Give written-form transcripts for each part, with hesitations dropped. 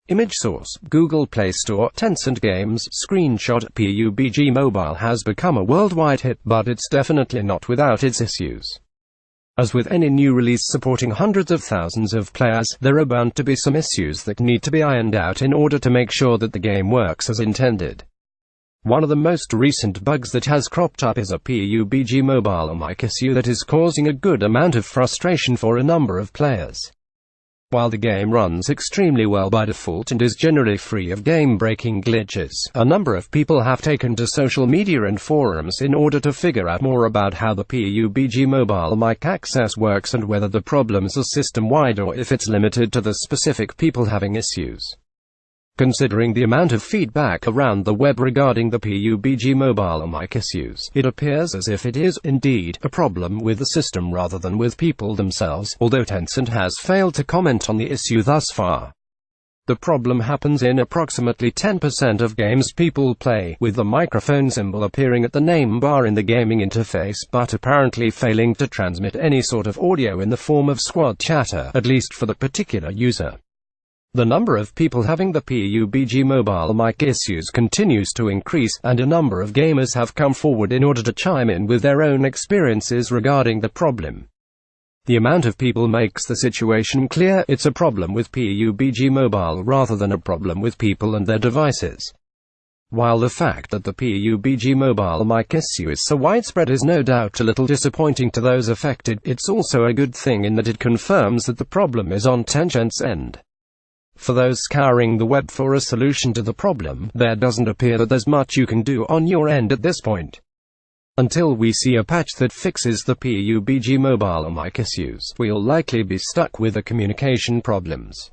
Image source: Google Play Store. Tencent Games. Screenshot: PUBG Mobile has become a worldwide hit, but it's definitely not without its issues. As with any new release supporting hundreds of thousands of players, there are bound to be some issues that need to be ironed out in order to make sure that the game works as intended. One of the most recent bugs that has cropped up is a PUBG Mobile mic issue that is causing a good amount of frustration for a number of players. While the game runs extremely well by default and is generally free of game-breaking glitches, a number of people have taken to social media and forums in order to figure out more about how the PUBG Mobile mic access works and whether the problems are system-wide or if it's limited to the specific people having issues. Considering the amount of feedback around the web regarding the PUBG Mobile mic issues, it appears as if it is, indeed, a problem with the system rather than with people themselves, although Tencent has failed to comment on the issue thus far. The problem happens in approximately 10% of games people play, with the microphone symbol appearing at the name bar in the gaming interface, but apparently failing to transmit any sort of audio in the form of squad chatter, at least for the particular user. The number of people having the PUBG Mobile mic issues continues to increase, and a number of gamers have come forward in order to chime in with their own experiences regarding the problem. The amount of people makes the situation clear: it's a problem with PUBG Mobile rather than a problem with people and their devices. While the fact that the PUBG Mobile mic issue is so widespread is no doubt a little disappointing to those affected, it's also a good thing in that it confirms that the problem is on Tencent's end. For those scouring the web for a solution to the problem, there doesn't appear that there's much you can do on your end at this point. Until we see a patch that fixes the PUBG Mobile mic issues, we'll likely be stuck with the communication problems.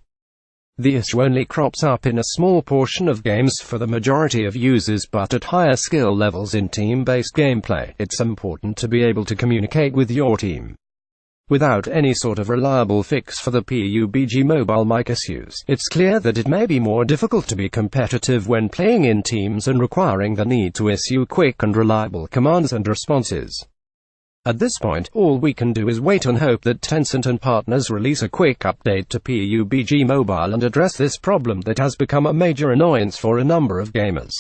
The issue only crops up in a small portion of games for the majority of users, but at higher skill levels in team-based gameplay, it's important to be able to communicate with your team. Without any sort of reliable fix for the PUBG Mobile mic issues, it's clear that it may be more difficult to be competitive when playing in teams and requiring the need to issue quick and reliable commands and responses. At this point, all we can do is wait and hope that Tencent and partners release a quick update to PUBG Mobile and address this problem that has become a major annoyance for a number of gamers.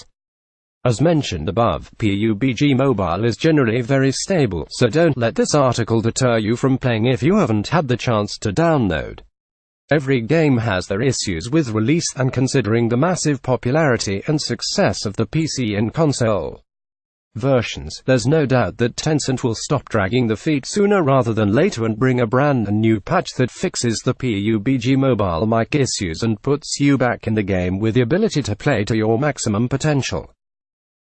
As mentioned above, PUBG Mobile is generally very stable, so don't let this article deter you from playing if you haven't had the chance to download. Every game has their issues with release, and considering the massive popularity and success of the PC and console versions, there's no doubt that Tencent will stop dragging the feet sooner rather than later and bring a brand new patch that fixes the PUBG Mobile mic issues and puts you back in the game with the ability to play to your maximum potential.